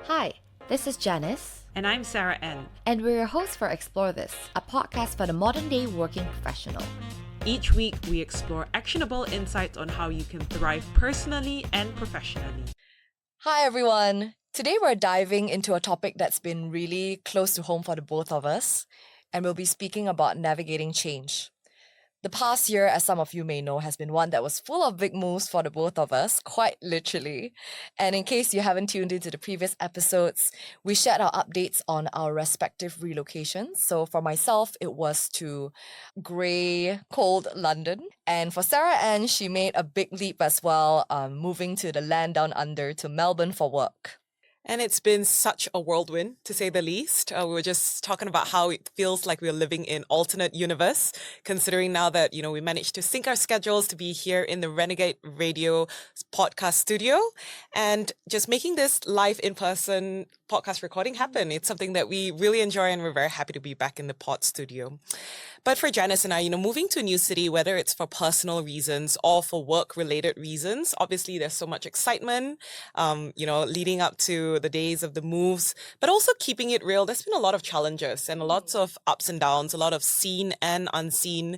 Hi, this is Janice, And I'm Sarah N. and we're your hosts for Explore This, a podcast for the modern day working professional. Each week, we explore actionable insights on how you can thrive personally and professionally. Hi, everyone. Today, we're diving into a topic that's been really close to home for the both of us, and we'll be speaking about navigating change. The past year, as some of you may know, has been one that was full of big moves for the both of us, quite literally. And in case you haven't tuned into the previous episodes, we shared our updates on our respective relocations. So for myself, it was to grey, cold London. And for Sarah Ann, she made a big leap as well, moving to the land down under to Melbourne for work. And it's been such a whirlwind, to say the least. We were just talking about how it feels like we're living in alternate universe, considering now that, we managed to sync our schedules to be here in the Renegade Radio podcast studio and just making this live in-person podcast recording happen. It's something that we really enjoy and we're very happy to be back in the pod studio. But for Janice and I, moving to a new city, whether it's for personal reasons or for work-related reasons, obviously there's so much excitement, leading up to the days of the moves, but also keeping it real. There's been a lot of challenges and lots of ups and downs, a lot of seen and unseen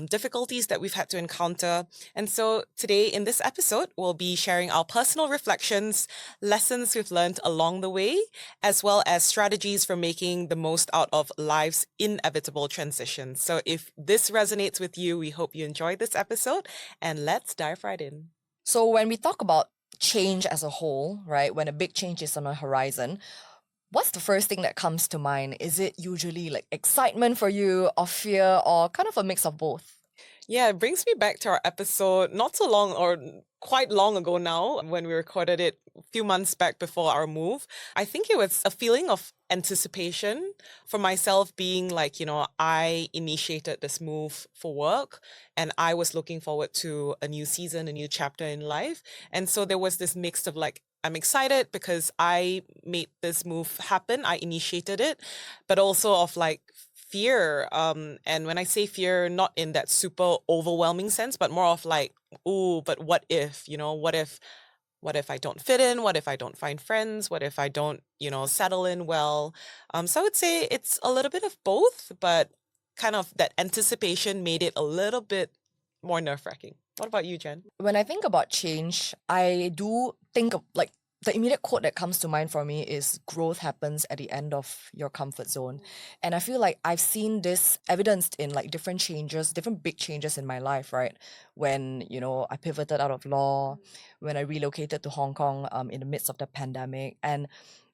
difficulties that we've had to encounter. And so today in this episode, we'll be sharing our personal reflections, lessons we've learned along the way, as well as strategies for making the most out of life's inevitable transitions. So if this resonates with you, we hope you enjoyed this episode, and let's dive right in. So when we talk about change as a whole, right, when a big change is on the horizon, what's the first thing that comes to mind? Is it usually like excitement for you or fear or kind of a mix of both? Yeah, it brings me back to our episode not so long or quite long ago now when we recorded it a few months back before our move. I think it was a feeling of anticipation for myself being like, I initiated this move for work and I was looking forward to a new season, a new chapter in life. And so there was this mix of like, I'm excited because I made this move happen. I initiated it, but also of like fear. And when I say fear, not in that super overwhelming sense, but more of like, oh, but what if, what if I don't fit in? What if I don't find friends? What if I don't, settle in well? So I would say it's a little bit of both, but kind of that anticipation made it a little bit more nerve-wracking. What about you, Jen? When I think about change, I do think of like the immediate quote that comes to mind for me is growth happens at the end of your comfort zone. And I feel like I've seen this evidenced in like different changes, different big changes in my life, right? When, I pivoted out of law, when I relocated to Hong Kong in the midst of the pandemic. And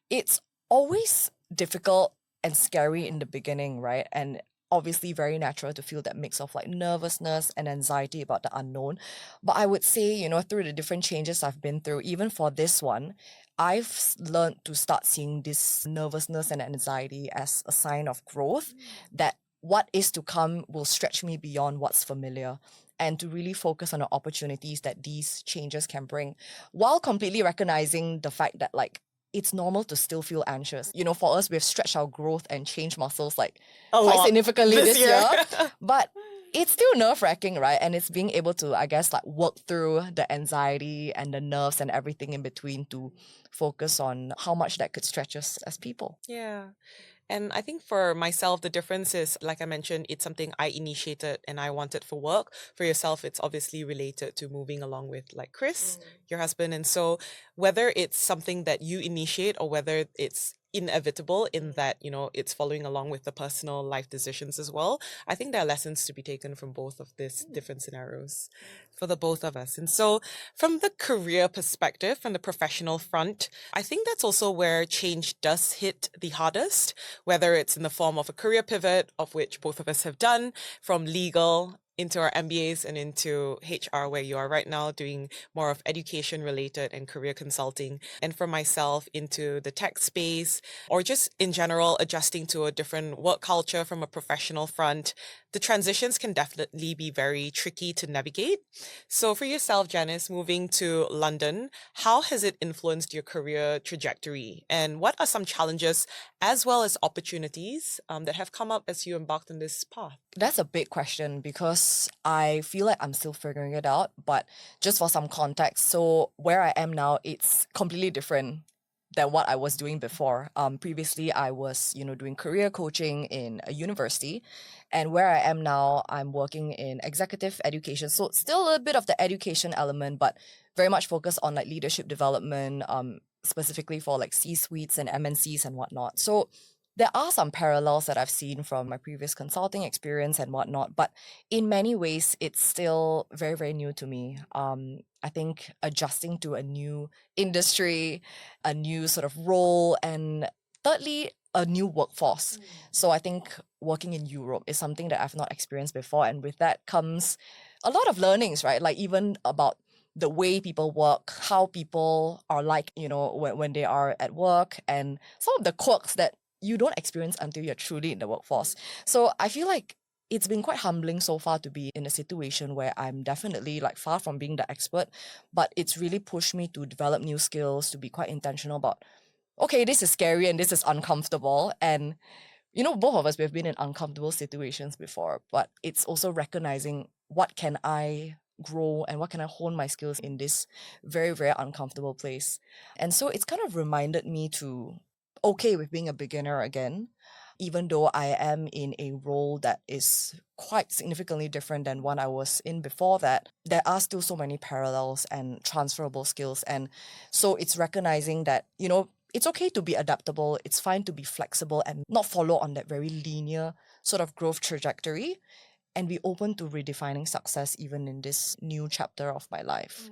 it's always difficult and scary in the beginning, right? And obviously very natural to feel that mix of like nervousness and anxiety about the unknown. But I would say, through the different changes I've been through, even for this one, learned to start seeing this nervousness and anxiety as a sign of growth, that what is to come will stretch me beyond what's familiar, and to really focus on the opportunities that these changes can bring, while completely recognizing the fact that like it's normal to still feel anxious. For us, we've stretched our growth and change muscles like A quite lot significantly this year. year. But it's still nerve-wracking, right? And it's being able to, I guess, like work through the anxiety and the nerves and everything in between to focus on how much that could stretch us as people. Yeah. And I think for myself, the difference is, like I mentioned, it's something I initiated and I wanted for work. For yourself, it's obviously related to moving along with like Chris, your husband. And so whether it's something that you initiate or whether it's inevitable in that, it's following along with the personal life decisions as well, I think there are lessons to be taken from both of these different scenarios for the both of us. And so from the career perspective, from the professional front, I think that's also where change does hit the hardest, whether it's in the form of a career pivot, of which both of us have done, from legal into our MBAs and into HR, where you are right now doing more of education related and career consulting. And for myself into the tech space, or just in general, adjusting to a different work culture from a professional front. The transitions can definitely be very tricky to navigate. So for yourself, Janice, moving to London, how has it influenced your career trajectory? And what are some challenges as well as opportunities that have come up as you embarked on this path? That's a big question because I feel like I'm still figuring it out. But just for some context, so where I am now, it's completely different than what I was doing before. Previously, I was, doing career coaching in a university, and where I am now, I'm working in executive education. So still a bit of the education element, but very much focused on like leadership development, specifically for like C-suites and MNCs and whatnot. So there are some parallels that I've seen from my previous consulting experience and whatnot, but in many ways, it's still very, very new to me. I think adjusting to a new industry, a new sort of role, and thirdly, a new workforce. So I think working in Europe is something that I've not experienced before. And with that comes a lot of learnings, right? Like even about the way people work, how people are like, when they are at work, and some of the quirks that you don't experience until you're truly in the workforce. So I feel like it's been quite humbling so far to be in a situation where I'm definitely like far from being the expert, but it's really pushed me to develop new skills, to be quite intentional about, okay, this is scary and this is uncomfortable. And, both of us, we've been in uncomfortable situations before, but it's also recognizing what can I grow and what can I hone my skills in this very, very uncomfortable place. And so it's kind of reminded me to okay with being a beginner again, even though I am in a role that is quite significantly different than one I was in before that. There are still so many parallels and transferable skills. And so it's recognizing that, it's okay to be adaptable. It's fine to be flexible and not follow on that very linear sort of growth trajectory, and be open to redefining success even in this new chapter of my life.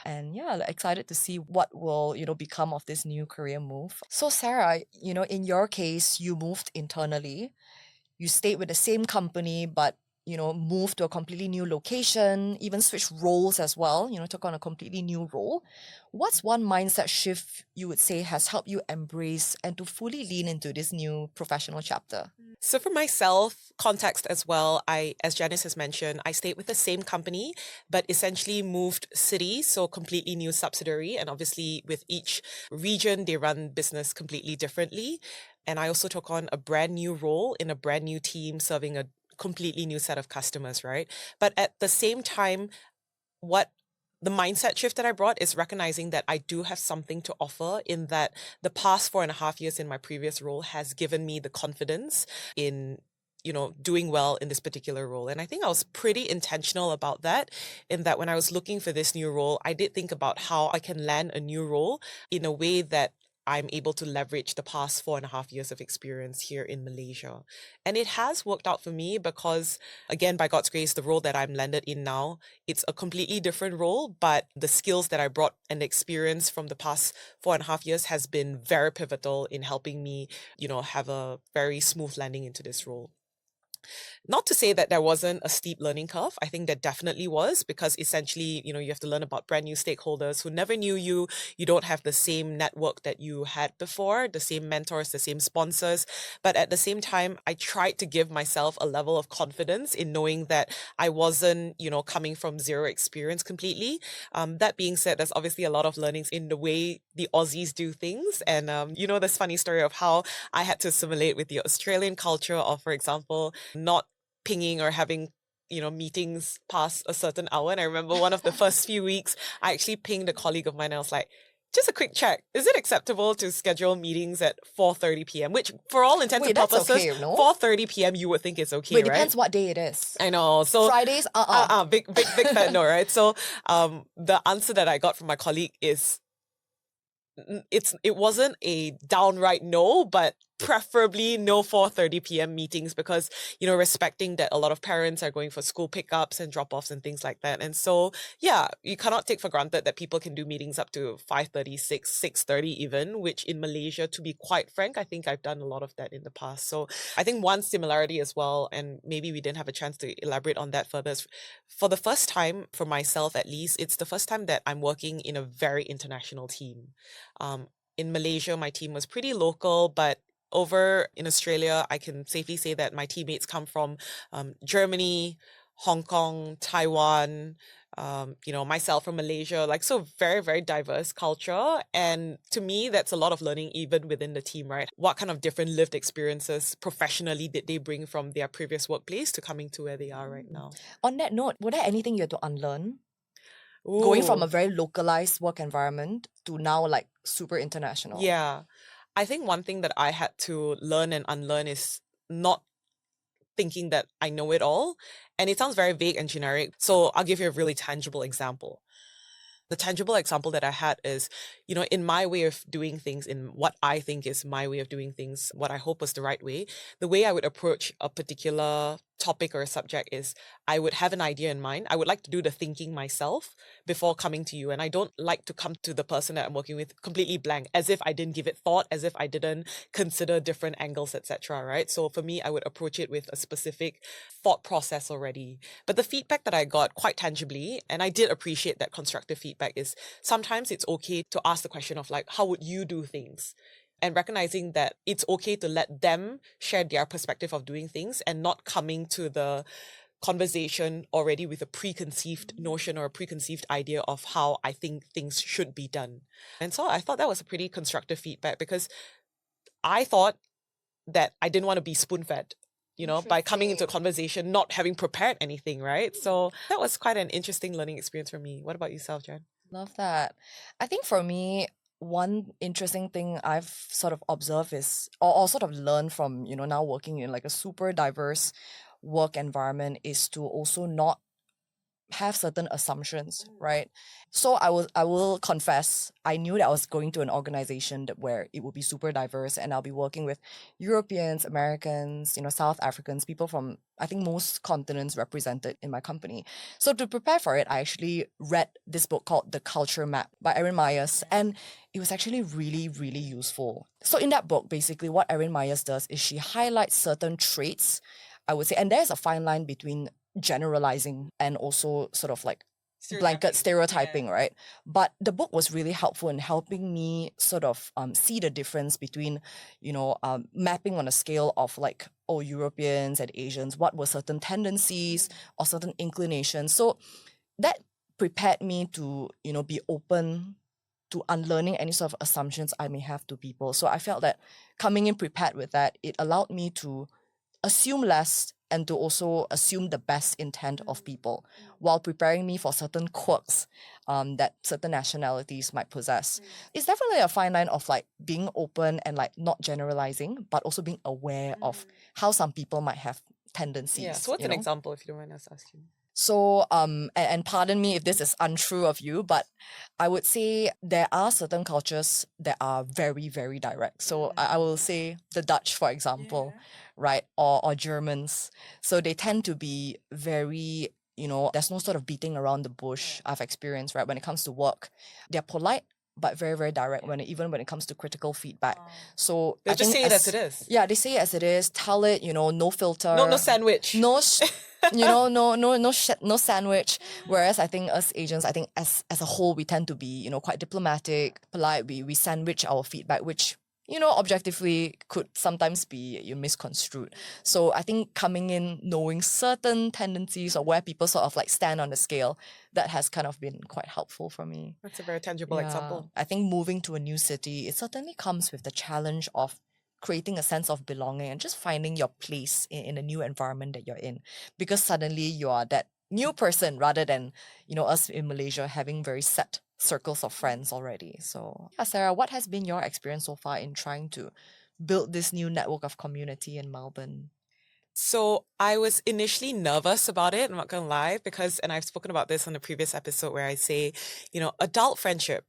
And yeah, like, excited to see what will, become of this new career move. So Sarah, in your case, you moved internally. You stayed with the same company, but moved to a completely new location, even switched roles as well, took on a completely new role. What's one mindset shift you would say has helped you embrace and to fully lean into this new professional chapter? So for myself, context as well, as Janice has mentioned, I stayed with the same company, but essentially moved city, so completely new subsidiary. And obviously with each region, they run business completely differently. And I also took on a brand new role in a brand new team serving a completely new set of customers, right? But at the same time, what the mindset shift that I brought is recognizing that I do have something to offer, in that the past 4.5 years in my previous role has given me the confidence in, doing well in this particular role. And I think I was pretty intentional about that, in that when I was looking for this new role, I did think about how I can land a new role in a way that I'm able to leverage the past 4.5 years of experience here in Malaysia. And it has worked out for me because, again, by God's grace, the role that I'm landed in now, it's a completely different role, but the skills that I brought and the experience from the past 4.5 years has been very pivotal in helping me, have a very smooth landing into this role. Not to say that there wasn't a steep learning curve. I think there definitely was, because essentially, you have to learn about brand new stakeholders who never knew you. You don't have the same network that you had before, the same mentors, the same sponsors. But at the same time, I tried to give myself a level of confidence in knowing that I wasn't, coming from zero experience completely. That being said, there's obviously a lot of learnings in the way the Aussies do things. And, this funny story of how I had to assimilate with the Australian culture of, for example, not pinging or having meetings past a certain hour. And I remember one of the first few weeks, I actually pinged a colleague of mine. I was like, just a quick check. Is it acceptable to schedule meetings at 4:30 p.m.? Which, for all intents and That's purposes, okay, no? 4:30 p.m. you would think is okay, Wait, right? depends what day it is. I know. So Fridays, big fat no, right? So the answer that I got from my colleague is it wasn't a downright no, but preferably no 4:30 p.m. meetings, because respecting that a lot of parents are going for school pickups and drop-offs and things like that. And so you cannot take for granted that people can do meetings up to 5:30, 6:30 even, which in Malaysia, to be quite frank, I think I've done a lot of that in the past. So I think one similarity as well, and maybe we didn't have a chance to elaborate on that further, is for the first time, for myself at least, it's the first time that I'm working in a very international team. In Malaysia, my team was pretty local, but over in Australia, I can safely say that my teammates come from Germany, Hong Kong, Taiwan, myself from Malaysia, so very, very diverse culture. And to me, that's a lot of learning even within the team, right? What kind of different lived experiences professionally did they bring from their previous workplace to coming to where they are right now? On that note, were there anything you had to unlearn? going from a Ooh. very localized work environment to now like super international? Yeah. I think one thing that I had to learn and unlearn is not thinking that I know it all. And it sounds very vague and generic. So I'll give you a really tangible example. The tangible example that I had is, in my way of doing things, in what I think is my way of doing things, what I hope was the right way, the way I would approach a particular topic or a subject is I would have an idea in mind. I would like to do the thinking myself before coming to you. And I don't like to come to the person that I'm working with completely blank, as if I didn't give it thought, as if I didn't consider different angles, etc. Right? So for me, I would approach it with a specific thought process already. But the feedback that I got quite tangibly, and I did appreciate that constructive feedback, is sometimes it's okay to ask the question of like, how would you do things? And recognizing that it's okay to let them share their perspective of doing things and not coming to the conversation already with a preconceived notion or a preconceived idea of how I think things should be done. And so I thought that was a pretty constructive feedback, because I thought that I didn't want to be spoon-fed, by coming into a conversation not having prepared anything, right? So that was quite an interesting learning experience for me. What about yourself, Jan? Love that. I think for me, one interesting thing I've sort of observed is, or sort of learned from, now working in like a super diverse work environment, is to also not have certain assumptions, right? So I will confess, I knew that I was going to an organization where it would be super diverse, and I'll be working with Europeans, Americans, South Africans, people from I think most continents represented in my company. So to prepare for it, I actually read this book called The Culture Map by Erin Myers, and it was actually really, really useful. So in that book, basically what Erin Myers does is she highlights certain traits, I would say, and there's a fine line between generalizing and also sort of like blanket stereotyping, right? But the book was really helpful in helping me sort of see the difference between, mapping on a scale of like, oh, Europeans and Asians, what were certain tendencies or certain inclinations. So that prepared me to, be open to unlearning any sort of assumptions I may have to people. So I felt that coming in prepared with that, it allowed me to assume less and to also assume the best intent of people while preparing me for certain quirks that certain nationalities might possess. It's definitely a fine line of like being open and like not generalizing, but also being aware of how some people might have tendencies. Yeah. So what's an example, if you don't mind us asking? So, and pardon me if this is untrue of you, but I would say there are certain cultures that are very, very direct. So I will say the Dutch, for example, right? Or Germans. So they tend to be very, there's no sort of beating around the bush I've experienced, right? When it comes to work, they're polite, but very, very direct even when it comes to critical feedback. So They'll I just think say it as it is. Yeah, they say it as it is, tell it, no filter. No sandwich. No no sandwich. Whereas I think us Asians, I think as a whole, we tend to be, quite diplomatic, polite. We sandwich our feedback, which, objectively could sometimes be misconstrued. So I think coming in knowing certain tendencies or where people sort of like stand on the scale, that has kind of been quite helpful for me. That's a very tangible example. I think moving to a new city, it certainly comes with the challenge of creating a sense of belonging and just finding your place in a new environment that you're in, because suddenly you are that new person rather than us in Malaysia having very set circles of friends already. So yeah, Sarah, what has been your experience so far in trying to build this new network of community in Melbourne? So I was initially nervous about it, I'm not gonna lie, because, and I've spoken about this on the previous episode where I say, adult friendships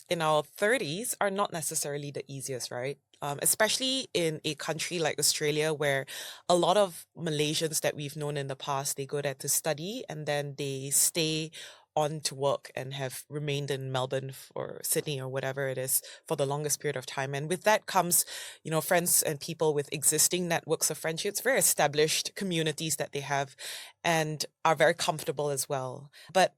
in our 30s are not necessarily the easiest, right? Especially in a country like Australia, where a lot of Malaysians that we've known in the past, they go there to study and then they stay on to work and have remained in Melbourne or Sydney or whatever it is for the longest period of time. And with that comes, friends and people with existing networks of friendships, very established communities that they have and are very comfortable as well. But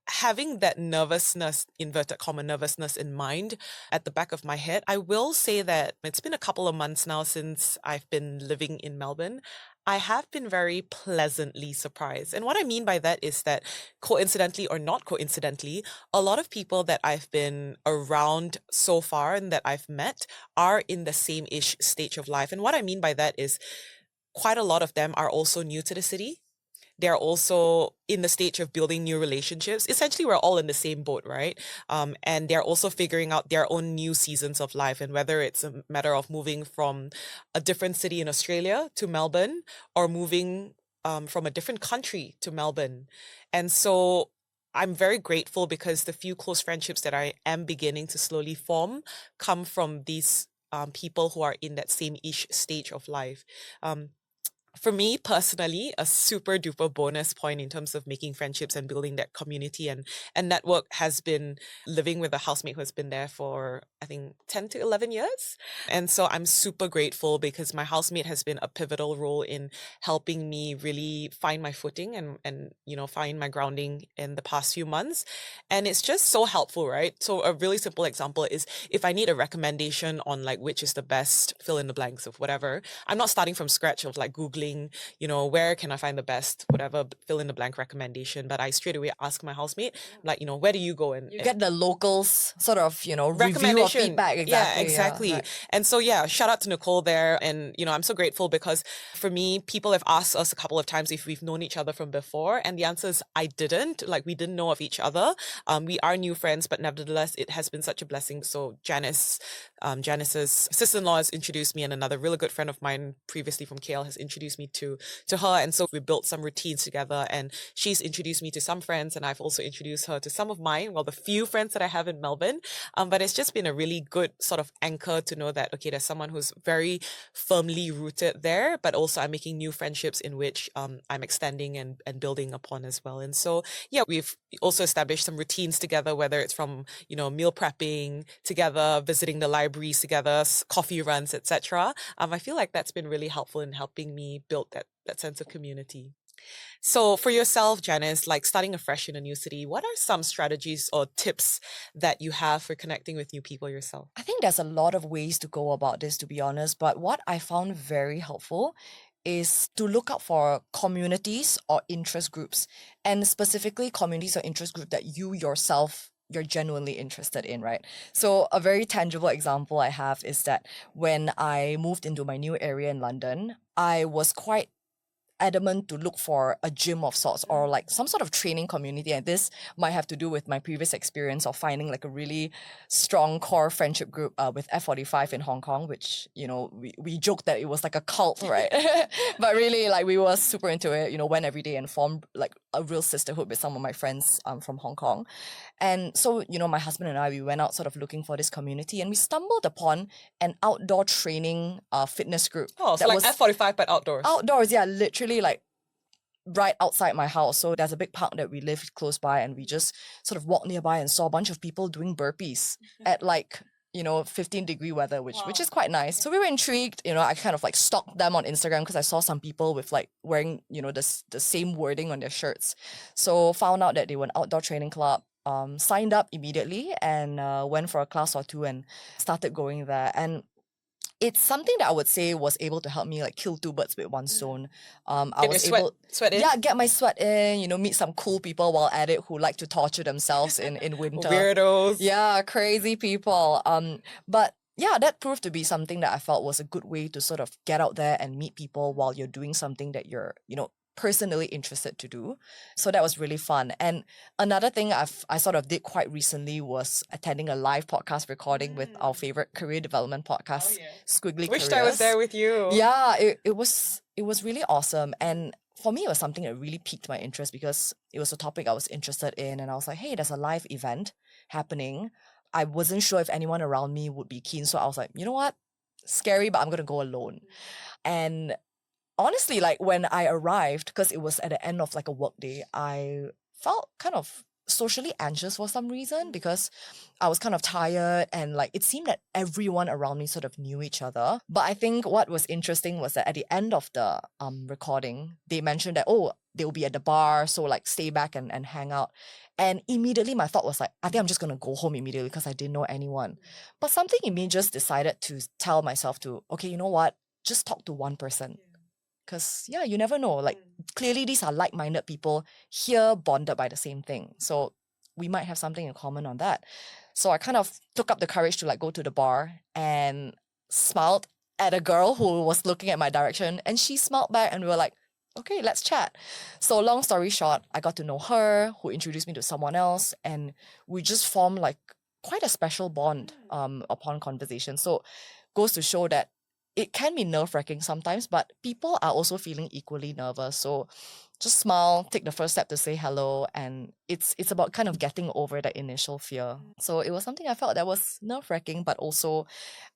having that nervousness, inverted comma nervousness in mind at the back of my head, I will say that it's been a couple of months now since I've been living in Melbourne. I have been very pleasantly surprised. And what I mean by that is that coincidentally or not coincidentally, a lot of people that I've been around so far and that I've met are in the same-ish stage of life. And what I mean by that is quite a lot of them are also new to the city. they're also in the stage of building new relationships. Essentially, we're all in the same boat, right? And they're also figuring out their own new seasons of life, and whether it's a matter of moving from a different city in Australia to Melbourne, or moving from a different country to Melbourne. And so I'm very grateful because the few close friendships that I am beginning to slowly form come from these people who are in that same-ish stage of life. For me personally, a super duper bonus point in terms of making friendships and building that community and network has been living with a housemate who has been there for, I think, 10 to 11 years. And so I'm super grateful because my housemate has been a pivotal role in helping me really find my footing and find my grounding in the past few months. And it's just so helpful, right? So a really simple example is if I need a recommendation on like which is the best fill in the blanks of whatever, I'm not starting from scratch of like Googling, where can I find the best, whatever fill in the blank recommendation, but I straight away ask my housemate, like, where do you go? And You get the locals sort of, review or recommendation. feedback. Yeah, Exactly. exactly. Right. And so, yeah, shout out to Nicole there. And, I'm so grateful because for me, people have asked us a couple of times if we've known each other from before. And the answer is I didn't. Like, we didn't know of each other. We are new friends, but nevertheless, it has been such a blessing. So Janice's sister-in-law has introduced me, and another really good friend of mine previously from KL has introduced me to her. And so we built some routines together, and she's introduced me to some friends, and I've also introduced her to some of mine, the few friends that I have in Melbourne. But it's just been a really good sort of anchor to know that, okay, there's someone who's very firmly rooted there, but also I'm making new friendships in which I'm extending and building upon as well. And so, yeah, we've also established some routines together, whether it's from, meal prepping together, visiting the libraries together, coffee runs, etc. I feel like that's been really helpful in helping me build that sense of community. So for yourself, Janice, like starting afresh in a new city, what are some strategies or tips that you have for connecting with new people yourself? I think there's a lot of ways to go about this, to be honest, but what I found very helpful is to look out for communities or interest groups, and specifically communities or interest group that you yourself you're genuinely interested in, right? So a very tangible example I have is that when I moved into my new area in London, I was quite adamant to look for a gym of sorts or like some sort of training community, and this might have to do with my previous experience of finding like a really strong core friendship group with F45 in Hong Kong, which we joked that it was like a cult, right? But really, like, we were super into it, went every day and formed like a real sisterhood with some of my friends from Hong Kong. And so, my husband and I, we went out sort of looking for this community, and we stumbled upon an outdoor training fitness group. Oh, so like F45 but outdoors. Outdoors, yeah, literally like right outside my house. So there's a big park that we live close by, and we just sort of walked nearby and saw a bunch of people doing burpees at like 15-degree weather, which is quite nice. So we were intrigued. I kind of like stalked them on Instagram because I saw some people with like wearing the same wording on their shirts. So found out that they were an outdoor training club. Signed up immediately and went for a class or two and started going there. And it's something that I would say was able to help me like kill two birds with one stone. I was able, sweat in? yeah, get my sweat in. Meet some cool people while at it who like to torture themselves in winter. Weirdos. Yeah, crazy people. But yeah, that proved to be something that I felt was a good way to sort of get out there and meet people while you're doing something that you're personally interested to do. So that was really fun. And another thing I sort of did quite recently was attending a live podcast recording with our favorite career development podcast, Squiggly Wished Careers. I was there with you. Yeah, it was really awesome. And for me, it was something that really piqued my interest because it was a topic I was interested in. And I was like, hey, there's a live event happening. I wasn't sure if anyone around me would be keen. So I was like, you know what? Scary, but I'm going to go alone. And honestly, like when I arrived, because it was at the end of like a work day, I felt kind of socially anxious for some reason because I was kind of tired and like it seemed that everyone around me sort of knew each other. But I think what was interesting was that at the end of the recording, they mentioned that, oh, they'll be at the bar, so like stay back and hang out. And immediately my thought was like, I think I'm just going to go home immediately because I didn't know anyone. But something in me just decided to tell myself to, okay, you know what? Just talk to one person. Because, yeah, you never know. Like, clearly these are like-minded people here bonded by the same thing. So we might have something in common on that. So I kind of took up the courage to like go to the bar and smiled at a girl who was looking at my direction. And she smiled back and we were like, okay, let's chat. So long story short, I got to know her, who introduced me to someone else, and we just formed like quite a special bond upon conversation. So goes to show that it can be nerve-wracking sometimes, but people are also feeling equally nervous. So just smile, take the first step to say hello, and it's about kind of getting over that initial fear. So it was something I felt that was nerve-wracking, but also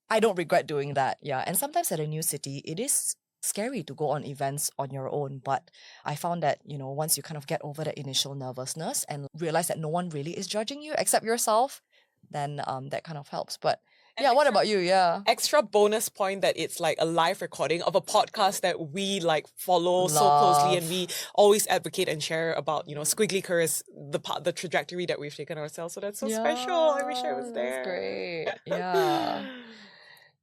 I don't regret doing that. Yeah. And sometimes at a new city, it is scary to go on events on your own. But I found that, once you kind of get over that initial nervousness and realize that no one really is judging you except yourself, then that kind of helps. But yeah, what about you? Yeah. Extra bonus point that it's like a live recording of a podcast that we like follow so closely, and Love. we always advocate and share about, Squiggly Careers, the trajectory that we've taken ourselves. So that's so special. I wish I was there. That's great. Yeah.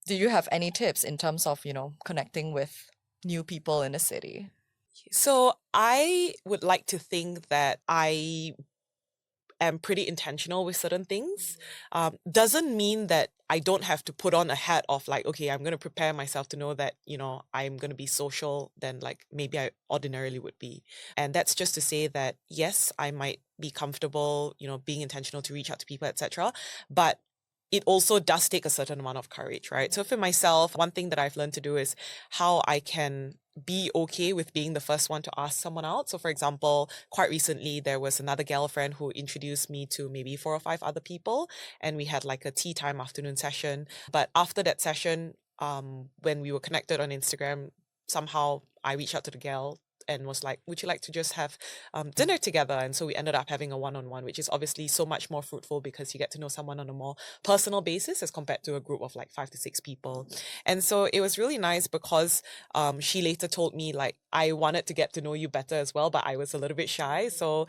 Do you have any tips in terms of, connecting with new people in the city? So I would like to think that I am pretty intentional with certain things. Doesn't mean that I don't have to put on a hat of like, okay, I'm going to prepare myself to know that, I'm going to be social than like maybe I ordinarily would be. And that's just to say that, yes, I might be comfortable, being intentional to reach out to people, etc. But it also does take a certain amount of courage, right? So for myself, one thing that I've learned to do is how I can be okay with being the first one to ask someone out. So for example, quite recently, there was another girlfriend who introduced me to maybe 4 or 5 other people, and we had like a tea time afternoon session. But after that session, when we were connected on Instagram, somehow I reached out to the girl and was like, would you like to just have dinner together? And so we ended up having a one-on-one, which is obviously so much more fruitful because you get to know someone on a more personal basis as compared to a group of like 5 to 6 people. And so it was really nice because she later told me like, I wanted to get to know you better as well, but I was a little bit shy. So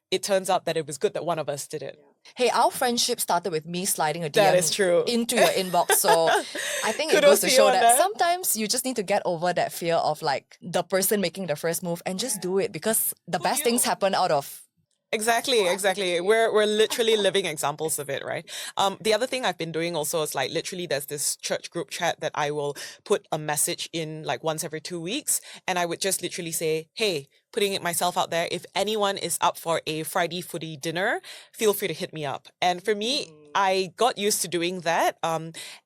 it turns out that it was good that one of us did it. Hey, our friendship started with me sliding a That DM is true. into your inbox. So I think it Kudos goes to to you show on that that. sometimes you just need to get over that fear of like the person making the first move and just do it, because the best things happen out of Exactly. We're literally living examples of it, right? The other thing I've been doing also is like literally there's this church group chat that I will put a message in like once every 2 weeks, and I would just literally say, hey, putting it myself out there, if anyone is up for a Friday footy dinner, feel free to hit me up. And for me, I got used to doing that.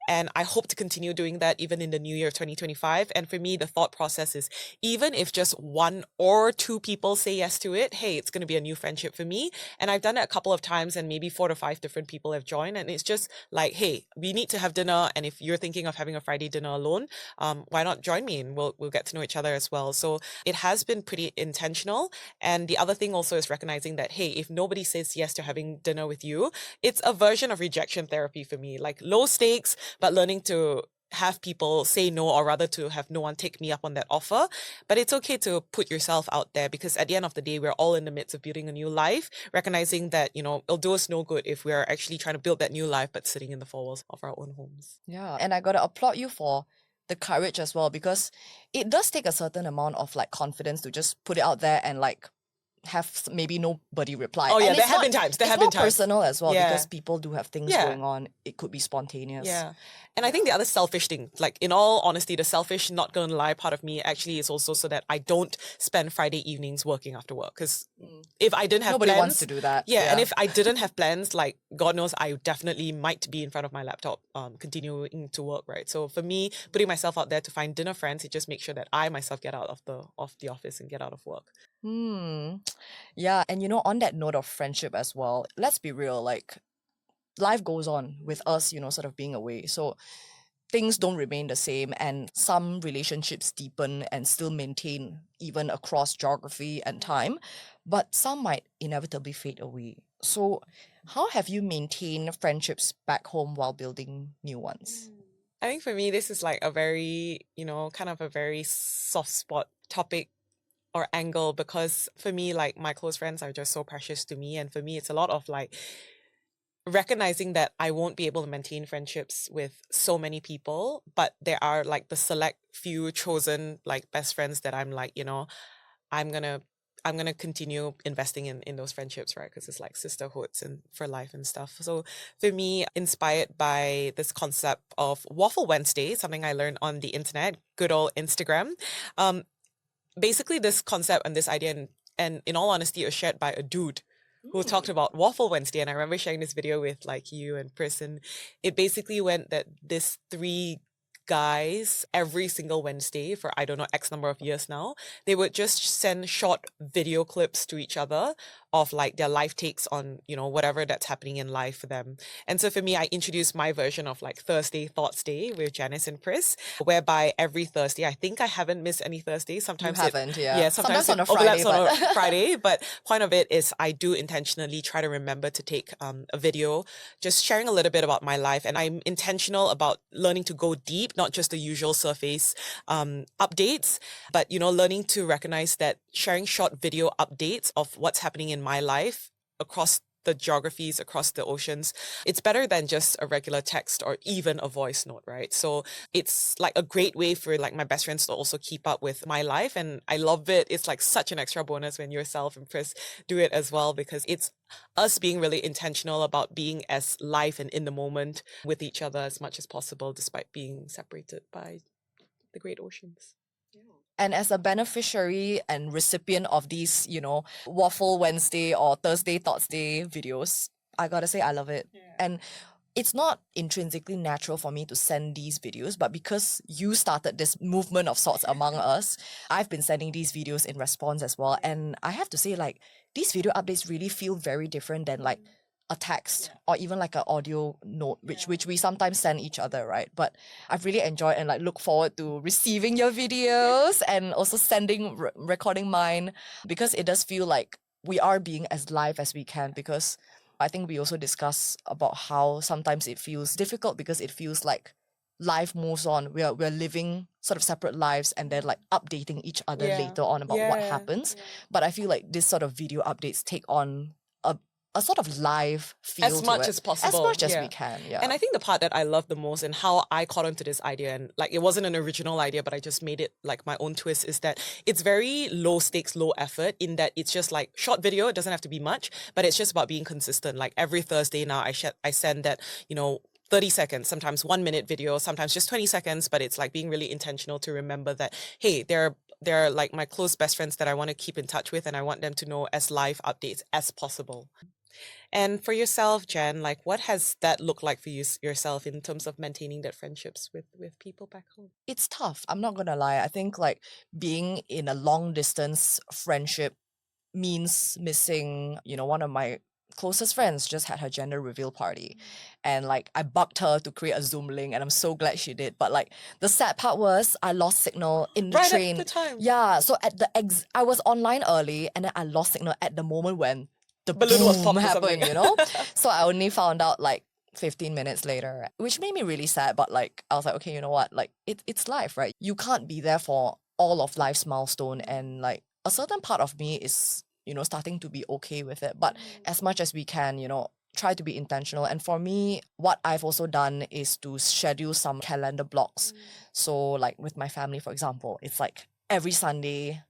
And I hope to continue doing that even in the new year 2025. And for me, the thought process is even if just 1 or 2 people say yes to it, hey, it's going to be a new friendship for me. And I've done it a couple of times, and maybe 4 to 5 different people have joined. And it's just like, hey, we need to have dinner. And if you're thinking of having a Friday dinner alone, why not join me, and we'll get to know each other as well. So it has been pretty intentional. And the other thing also is recognizing that, hey, if nobody says yes to having dinner with you, it's a version of rejection therapy for me, like low stakes, but learning to have people say no, or rather to have no one take me up on that offer. But it's okay to put yourself out there, because at the end of the day, we're all in the midst of building a new life, recognizing that, it'll do us no good if we're actually trying to build that new life, but sitting in the 4 walls of our own homes. Yeah, and I gotta applaud you for the courage as well, because it does take a certain amount of like confidence to just put it out there and like have maybe nobody reply. Oh yeah, And there it's have not- been times. There it's have been more times. personal as well, Yeah. because people do have things Yeah. going on. It could be spontaneous. Yeah. And I think the other selfish thing, like in all honesty, the selfish, not gonna lie part of me actually is also so that I don't spend Friday evenings working after work. Because if I didn't have Nobody plans, wants to do that. Yeah, and if I didn't have plans, like God knows, I definitely might be in front of my laptop, continuing to work, right? So for me, putting myself out there to find dinner friends, it just makes sure that I myself get out of the office and get out of work. Yeah, and on that note of friendship as well, let's be real, like life goes on with us, sort of being away. So things don't remain the same, and some relationships deepen and still maintain even across geography and time, but some might inevitably fade away. So how have you maintained friendships back home while building new ones? I think for me, this is like a very, kind of a very soft spot topic or angle, because for me, like my close friends are just so precious to me. And for me, it's a lot of like recognizing that I won't be able to maintain friendships with so many people, but there are like the select few chosen like best friends that I'm like, I'm gonna continue investing in those friendships, right? Because it's like sisterhoods and for life and stuff. So for me, inspired by this concept of Waffle Wednesday, something I learned on the internet, good old Instagram. basically this concept and this idea, and in all honesty, it was shared by a dude who talked about Waffle Wednesday. And I remember sharing this video with like you and Chris, and it basically went that this 3 guys every single Wednesday for I don't know X number of years now, they would just send short video clips to each other of like their life takes on, you know, whatever that's happening in life for them. And so for me, I introduced my version of like Thursday Thoughts Day with Janice and Chris, whereby every Thursday, I think I haven't missed any Thursdays. Sometimes You haven't, yeah. yeah, sometimes On it a Friday, overlaps on but a Friday. But point of it is I do intentionally try to remember to take a video, just sharing a little bit about my life. And I'm intentional about learning to go deep, not just the usual surface updates, but, you know, learning to recognize that sharing short video updates of what's happening in my life across the geographies, across the oceans, it's better than just a regular text or even a voice note, right? So it's like a great way for like my best friends to also keep up with my life. And I love it. It's like such an extra bonus when yourself and Chris do it as well, because it's us being really intentional about being as live and in the moment with each other as much as possible, despite being separated by the great oceans. And as a beneficiary and recipient of these, you know, Waffle Wednesday or Thursday Thoughts Day videos, I gotta say I love it. And it's not intrinsically natural for me to send these videos, but because you started this movement of sorts among us, I've been sending these videos in response as well. And I have to say, like, these video updates really feel very different than like a text or even like an audio note, which we sometimes send each other, right? But I've really enjoyed and like look forward to receiving your videos and also recording mine, because it does feel like we are being as live as we can. Because I think we also discuss about how sometimes it feels difficult because it feels like life moves on. We're living sort of separate lives and then like updating each other later on about what happens. But I feel like this sort of video updates take on a sort of live feel As to much it. as possible. As much as yeah. we can, yeah. And I think the part that I love the most and how I caught onto this idea, and like it wasn't an original idea, but I just made it like my own twist, is that it's very low stakes, low effort, in that it's just like short video. It doesn't have to be much, but it's just about being consistent. Like every Thursday now, I send that, you know, 30 seconds, sometimes 1 minute video, sometimes just 20 seconds, but it's like being really intentional to remember that, hey, they're like my close best friends that I want to keep in touch with, and I want them to know as live updates as possible. And for yourself, Jan, like what has that looked like for you yourself in terms of maintaining that friendships with people back home? It's tough. I'm not gonna lie. I think like being in a long distance friendship means missing, you know, one of my closest friends just had her gender reveal party. And like I bugged her to create a Zoom link and I'm so glad she did. But like the sad part was I lost signal in the Right train. at the time. Yeah. So at the I was online early and then I lost signal at the moment when the Balloon was boom popped or happened, something. you know? So I only found out like 15 minutes later, which made me really sad. But like I was like, okay, you know what? Like it's life, right? You can't be there for all of life's milestone, and like a certain part of me is, you know, starting to be okay with it. But as much as we can, you know, try to be intentional. And for me, what I've also done is to schedule some calendar blocks. So like with my family, for example, it's like every Sunday,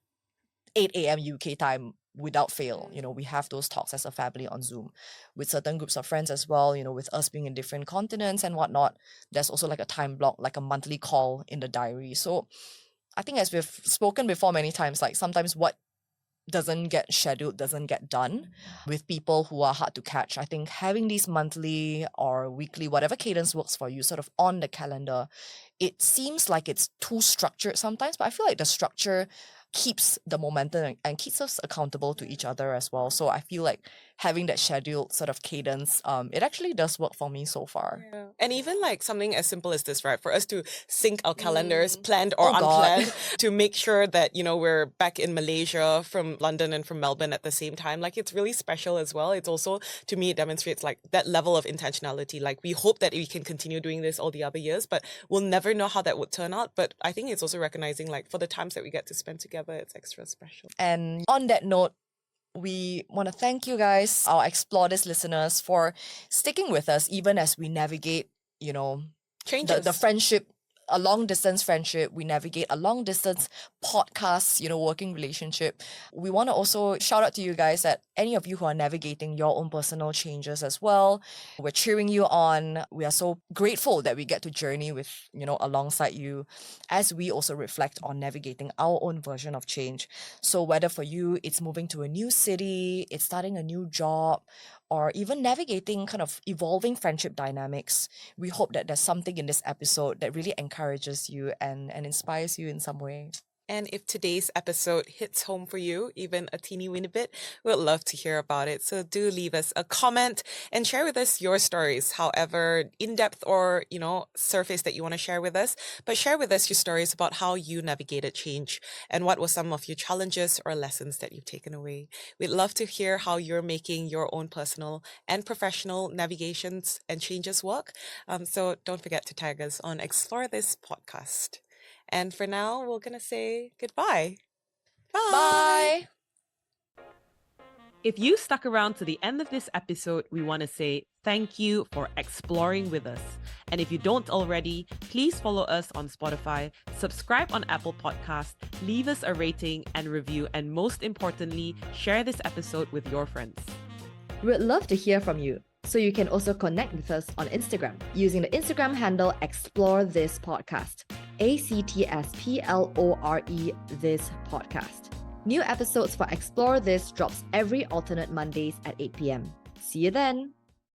8 a.m. UK time without fail. You know, we have those talks as a family on Zoom with certain groups of friends as well, you know, with us being in different continents and whatnot. There's also like a time block, like a monthly call in the diary. So I think as we've spoken before many times, like sometimes what doesn't get scheduled doesn't get done with people who are hard to catch. I think having these monthly or weekly, whatever cadence works for you, sort of on the calendar, it seems like it's too structured sometimes, but I feel like the structure keeps the momentum and keeps us accountable to each other as well. So I feel like having that scheduled sort of cadence, it actually does work for me so far. Yeah. And even like something as simple as this, right? For us to sync our calendars, planned or Oh, God. unplanned, to make sure that, you know, we're back in Malaysia from London and from Melbourne at the same time. Like it's really special as well. It's also, to me, it demonstrates like that level of intentionality. Like we hope that we can continue doing this all the other years, but we'll never know how that would turn out. But I think it's also recognizing like for the times that we get to spend together, it's extra special. And on that note, we want to thank you guys, our Explore This listeners, for sticking with us even as we navigate, you know, Changes. the friendship a long distance friendship, we navigate a long distance podcast, working relationship. We want to also shout out to you guys that any of you who are navigating your own personal changes as well, we're cheering you on. We are so grateful that we get to journey with, alongside you as we also reflect on navigating our own version of change. So whether for you, it's moving to a new city, it's starting a new job, or even navigating kind of evolving friendship dynamics, we hope that there's something in this episode that really encourages you and inspires you in some way. And if today's episode hits home for you, even a teeny weeny bit, we'd love to hear about it. So do leave us a comment and share with us your stories, however in-depth or, surface that you want to share with us. But share with us your stories about how you navigated change and what were some of your challenges or lessons that you've taken away. We'd love to hear how you're making your own personal and professional navigations and changes work. So don't forget to tag us on Explore This Podcast. And for now, we're going to say goodbye. Bye! If you stuck around to the end of this episode, we want to say thank you for exploring with us. And if you don't already, please follow us on Spotify, subscribe on Apple Podcasts, leave us a rating and review, and most importantly, share this episode with your friends. We'd love to hear from you. So you can also connect with us on Instagram using the Instagram handle Explore This Podcast. ACTSPLORE This Podcast. New episodes for Explore This drops every alternate Mondays at 8 p.m. See you then!